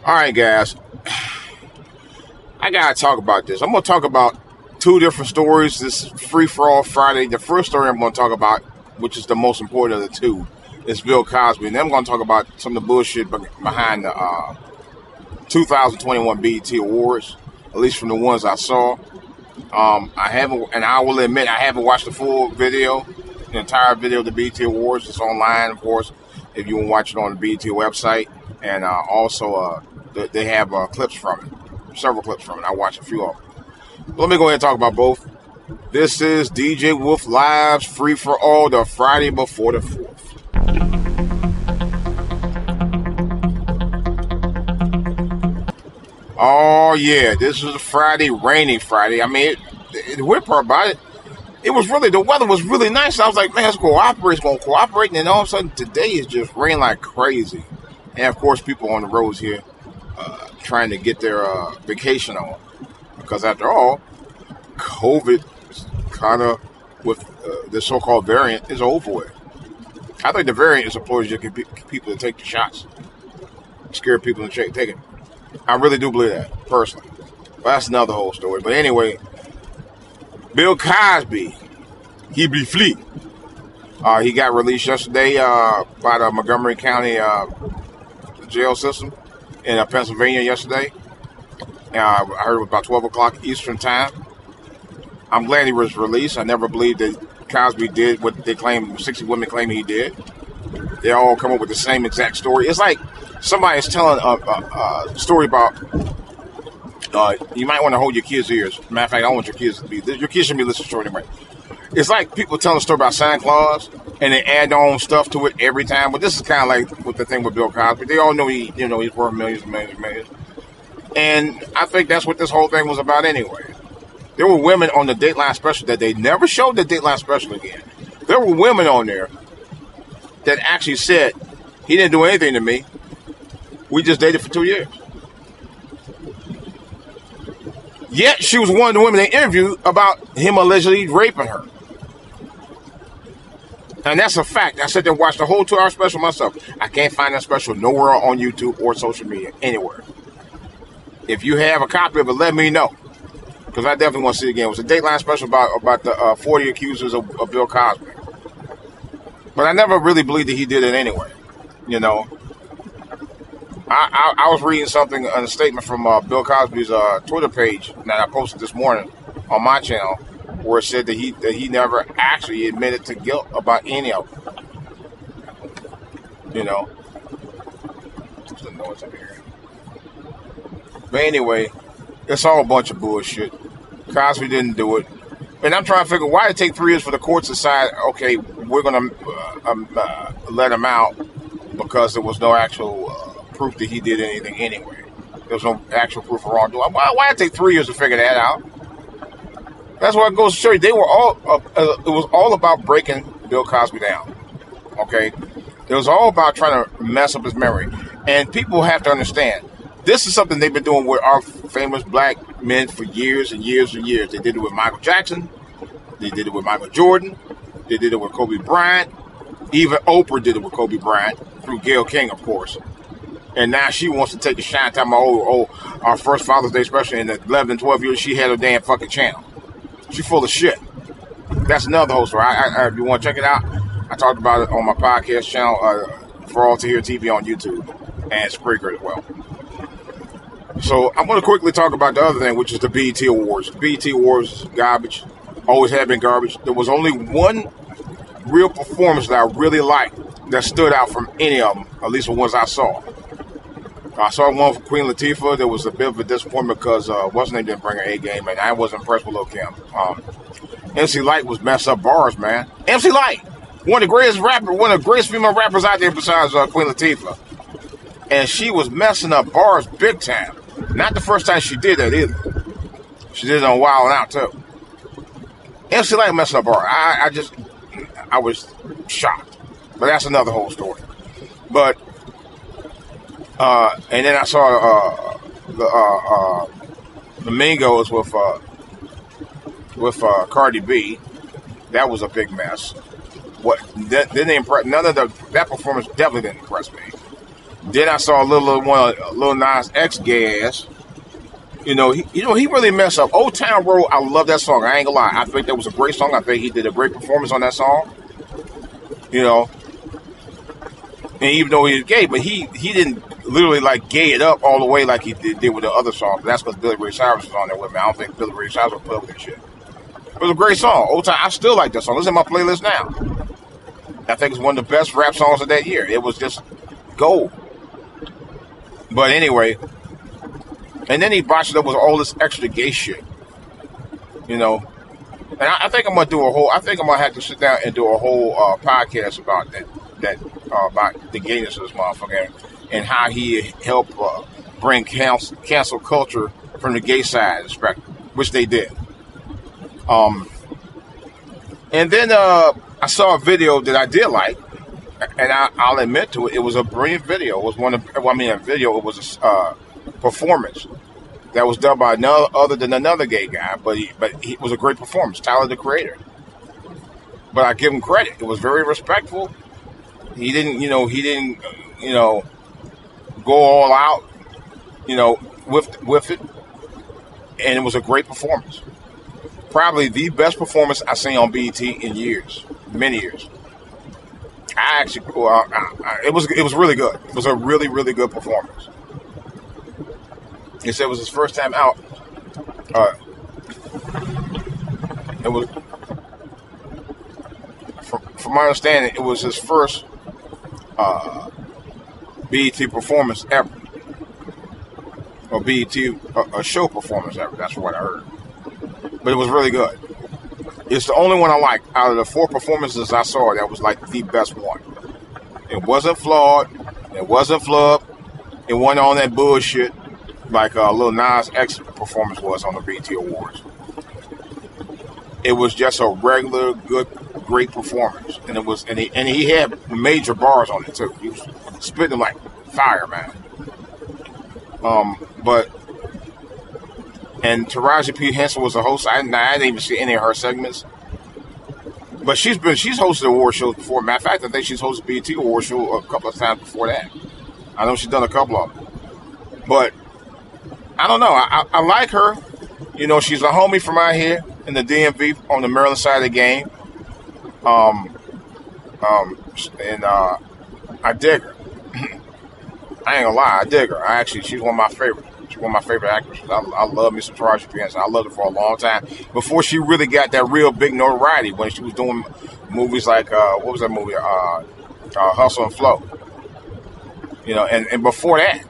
All right, guys. I gotta talk about this. I'm gonna talk about two different stories. This Free for All Friday. The first story I'm gonna talk about, which is the most important of the two, is Bill Cosby. And then I'm gonna talk about some of the bullshit behind the 2021 BET Awards, at least from the ones I saw. I haven't, and I will admit, I haven't watched the full video, the entire video of the BET Awards. It's online, of course, if you want to watch it on the BET website. And also, they have clips from it, several clips from it. I watched a few of them. Let me go ahead and talk about both. This is DJ Wolf Live's Free for All, the Friday before the 4th. Oh, yeah, this was a Friday, rainy Friday. I mean, the weird part about it, the weather was really nice. I was like, man, it's going to cooperate. And then all of a sudden, today is just raining like crazy. And, of course, people on the roads here trying to get their vacation on. Because, after all, COVID kind of, with the so-called variant, is over with. I think the variant is supposed to get people to take the shots. Scare people to take it. I really do believe that, personally. But that's another whole story. But anyway, Bill Cosby, he be fleet. He got released yesterday by the Montgomery County jail system in Pennsylvania yesterday. I heard it was about 12 o'clock Eastern time. I'm glad he was released. I never believed that Cosby did what they claim, 60 women claim he did. They all come up with the same exact story. It's like somebody's telling a story about, you might want to hold your kids' ears. Matter of fact, I don't want your kids to be, your kids shouldn't be listening to it anyway. It's like people telling a story about Santa Claus and they add their own stuff to it every time. But this is kind of like with the thing with Bill Cosby. They all know he's worth millions and millions and millions. And I think that's what this whole thing was about anyway. There were women on the Dateline special that they never showed the Dateline special again. There were women on there that actually said, he didn't do anything to me. We just dated for 2 years. Yet she was one of the women they interviewed about him allegedly raping her. And that's a fact. I sat there and watched the whole 2-hour special myself. I can't find that special nowhere on YouTube or social media, anywhere. If you have a copy of it, let me know. Because I definitely want to see it again. It was a Dateline special about the 40 accusers of Bill Cosby. But I never really believed that he did it anyway. You know. I was reading something, a statement from Bill Cosby's Twitter page that I posted this morning on my channel, where it said that he never actually admitted to guilt about any of them. You know. There's the noise up here. But anyway, it's all a bunch of bullshit. Cosby didn't do it. And I'm trying to figure why it take 3 years for the courts to decide, okay, we're going to let him out because there was no actual proof that he did anything anyway. There was no actual proof of wrongdoing. Why it take 3 years to figure that out? That's what it goes to show you. They were all. It was all about breaking Bill Cosby down. Okay, it was all about trying to mess up his memory. And people have to understand, this is something they've been doing with our famous black men for years and years and years. They did it with Michael Jackson. They did it with Michael Jordan. They did it with Kobe Bryant. Even Oprah did it with Kobe Bryant through Gayle King, of course. And now she wants to take a shine. Time our first Father's Day special in the 11 and 12 years, she had a damn fucking channel. She's full of shit. That's another whole story. If you want to check it out, I talked about it on my podcast channel, For All to Hear TV on YouTube and Spreaker as well. So I'm going to quickly talk about the other thing, which is the BET Awards. BET Awards is garbage. Always have been garbage. There was only one real performance that I really liked that stood out from any of them, at least the ones I saw. I saw one for Queen Latifah. There was a bit of a disappointment because what's her name didn't bring her A game, and I wasn't impressed with Lil' Kim. MC Lyte was messed up bars, man. MC Lyte, one of the greatest female rappers out there besides Queen Latifah, and she was messing up bars big time. Not the first time she did that either. She did it on Wild 'N Out too. MC Lyte messed up bars. I was shocked, but that's another whole story. But and then I saw the Mingos with Cardi B. That was a big mess. That performance definitely didn't impress me. Then I saw a little Nas X gas. He really messed up. Old Town Road, I love that song. I ain't gonna lie. I think that was a great song. I think he did a great performance on that song. And even though he was gay, but he didn't literally like gay it up all the way like he did with the other songs. But that's because Billy Ray Cyrus was on there with me. I don't think Billy Ray Cyrus would put up with shit. It was a great song. Old Time. I still like that song. It's in my playlist now. I think it's one of the best rap songs of that year. It was just gold. But anyway, and then he botched it up with all this extra gay shit. And I think I'm gonna do a whole. I think I'm gonna have to sit down and do a whole podcast about that about the gayness of this motherfucker and how he helped bring cancel culture from the gay side of the spectrum, which they did. And then I saw a video that I did like, and I'll admit to it. It was a brilliant video. It was It was a performance that was done by another gay guy, but he was a great performance. Tyler, the Creator. But I give him credit. It was very respectful. He didn't go all out, with it, and it was a great performance. Probably the best performance I've seen on BET in years, many years. I actually, it was really good. It was a really, really good performance. He said it was his first time out. It was, from my understanding, it was his first BET performance ever, or BET a show performance ever. That's what I heard. But it was really good. It's the only one I liked out of the 4 performances I saw. That was like the best one. It wasn't flawed. It wasn't flubbed. It wasn't on that bullshit like Lil Nas X performance was on the BET Awards. It was just a regular, good, great performance, and he had major bars on it too. He was spitting like fire, man. And Taraji P. Henson was the host. I didn't even see any of her segments. But she's hosted award shows before. Matter of fact, I think she's hosted BET award show a couple of times before that. I know she's done a couple of them. But I don't know. I like her. She's a homie from out here in the DMV on the Maryland side of the game. And I dig her. I ain't gonna lie, I dig her. She's one of my favorites. She's one of my favorite actresses. I love me some Taraji P. Henson. I loved her for a long time before she really got that real big notoriety when she was doing movies like what was that movie? Hustle and Flow. And before that,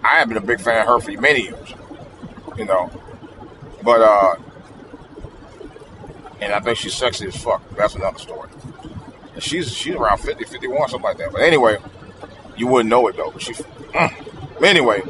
I have been a big fan of her for many years. But and I think she's sexy as fuck. That's another story. And she's around 50, 51, something like that. But anyway, you wouldn't know it though. But anyway,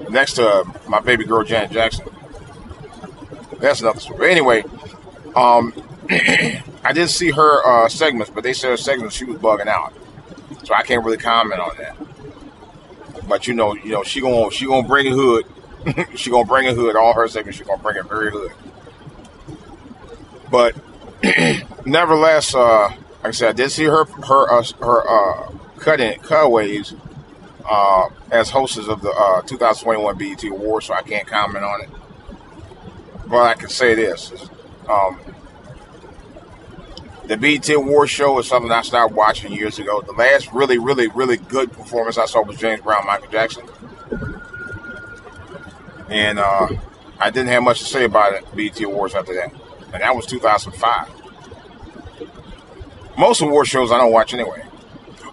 next to my baby girl Janet Jackson. That's another story. But anyway, I didn't see her segments, but they said her segments she was bugging out, so I can't really comment on that. But she gonna bring it hood. She gonna bring it hood. All her segments, she gonna bring it very hood. But nevertheless, like I said, I did see her cutaways as hostess of the 2021 BET Awards, so I can't comment on it. But I can say this: the BET Awards show is something I started watching years ago. The last really, really, really good performance I saw was James Brown, Michael Jackson, and I didn't have much to say about it. BET Awards after that, and that was 2005. Most award shows I don't watch anyway.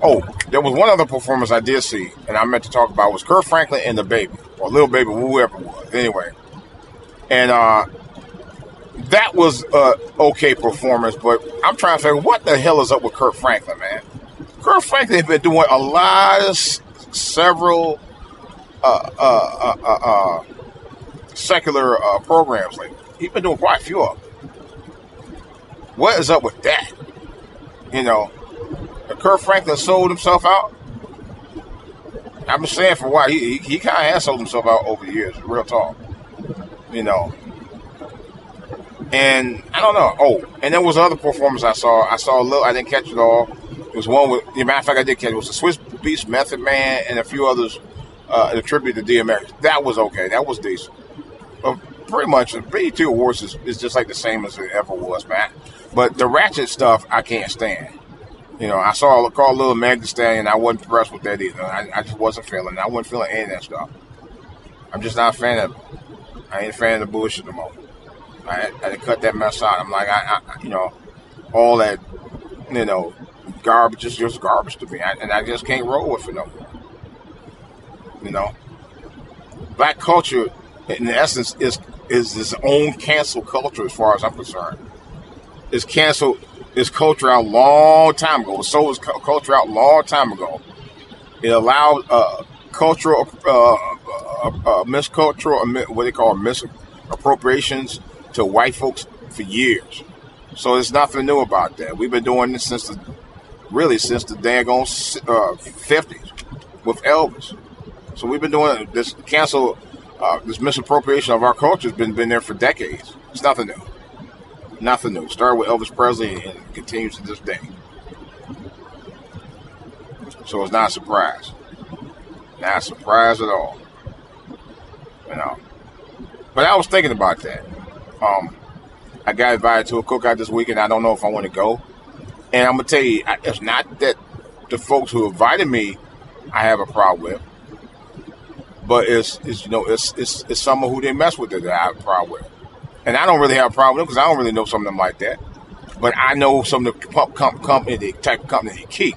Oh, there was one other performance I did see, and I meant to talk about, was Kurt Franklin and the Baby, or Lil Baby, whoever it was. Anyway, and that was an okay performance, but I'm trying to figure what the hell is up with Kurt Franklin, man. Kurt Franklin has been doing a lot of several secular programs lately. He's been doing quite a few of them. What is up with that? Kurt Franklin sold himself out. I've been saying for a while, he kind of has sold himself out over the years, real talk. And I don't know. Oh, and there was another performance I saw. I saw a little. I didn't catch it all. It was one with, the matter of fact, I did catch it. It was the Swiss Beast, Method Man, and a few others a tribute to DMX. That was okay. That was decent. But pretty much, the BET Awards is just like the same as it ever was, man. But the ratchet stuff, I can't stand. You know, I saw Call Lil Meg Thee Stallion. I wasn't impressed with that either. I just wasn't feeling it. I wasn't feeling any of that stuff. I'm just not a fan of it. I ain't a fan of the bullshit no more. I had to cut that mess out. I'm like, all that, garbage is just garbage to me. And I just can't roll with it no more. You know? Black culture, in essence, is its own cancel culture as far as I'm concerned. It's canceled. It's culture out a long time ago. So was culture out a long time ago. It allowed cultural, miscultural, what they call misappropriations to white folks for years. So there's nothing new about that. We've been doing this since the daggone 50s with Elvis. So we've been doing this this misappropriation of our culture has been there for decades. It's nothing new. Nothing new. Started with Elvis Presley and continues to this day. So it's not a surprise. Not a surprise at all. You know. But I was thinking about that. I got invited to a cookout this weekend. I don't know if I want to go. And I'm gonna tell you, it's not that the folks who invited me I have a problem with, but it's someone who didn't mess with it that I have a problem with. And I don't really have a problem with them because I don't really know some of them like that. But I know some of the type of company they keep.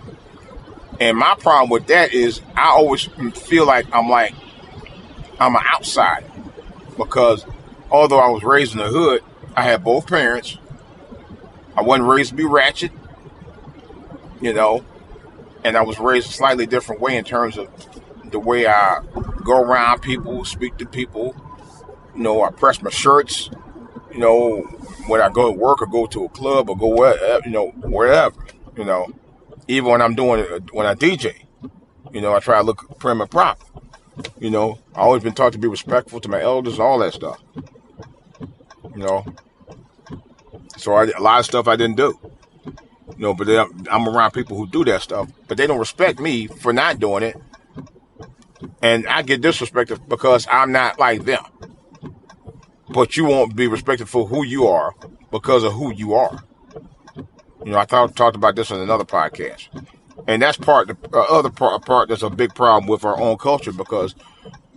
And my problem with that is I always feel like I'm an outsider. Because although I was raised in the hood, I had both parents. I wasn't raised to be ratchet, and I was raised a slightly different way in terms of the way I go around people, speak to people. I press my shirts. When I go to work or go to a club or go wherever, even when when I DJ, I try to look prim and proper. I always been taught to be respectful to my elders and all that stuff. So a lot of stuff I didn't do. But I'm around people who do that stuff, but they don't respect me for not doing it. And I get disrespected because I'm not like them. But you won't be respected for who you are because of who you are. I talked about this on another podcast. And that's part that's a big problem with our own culture because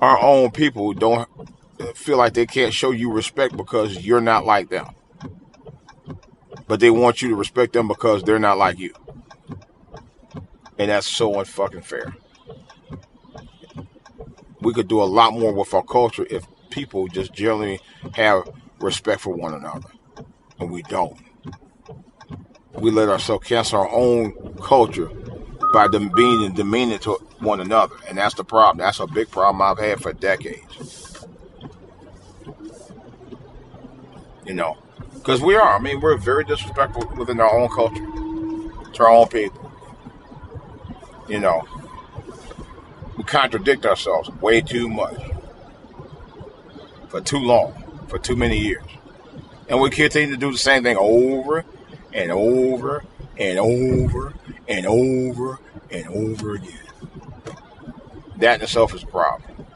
our own people don't feel like they can't show you respect because you're not like them. But they want you to respect them because they're not like you. And that's so unfucking fair. We could do a lot more with our culture if people just generally have respect for one another. And we don't. We let ourselves cancel our own culture by them being demeaning to one another. And that's the problem. That's a big problem I've had for decades. Because we are. We're very disrespectful within our own culture. To our own people. We contradict ourselves way too much. For too long. For too many years. And we continue to do the same thing over and over and over and over and over again. That in itself is a problem.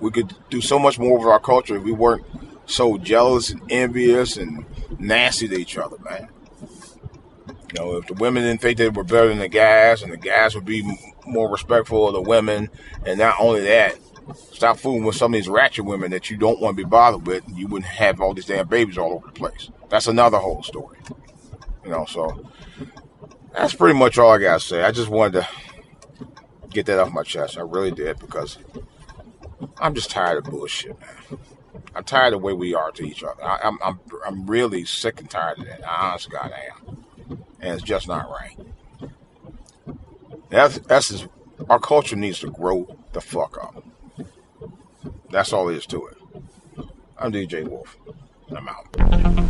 We could do so much more with our culture if we weren't so jealous and envious and nasty to each other, man. If the women didn't think they were better than the guys, and the guys would be more respectful of the women, and not only that, stop fooling with some of these ratchet women that you don't want to be bothered with, you wouldn't have all these damn babies all over the place. That's another whole story. So that's pretty much all I got to say. I just wanted to get that off my chest. I really did, because I'm just tired of bullshit, man. I'm tired of the way we are to each other. I'm really sick and tired of that. Honest God, I am. And it's just not right. Our culture needs to grow the fuck up. That's all there is to it. I'm DJ Wolf. I'm out.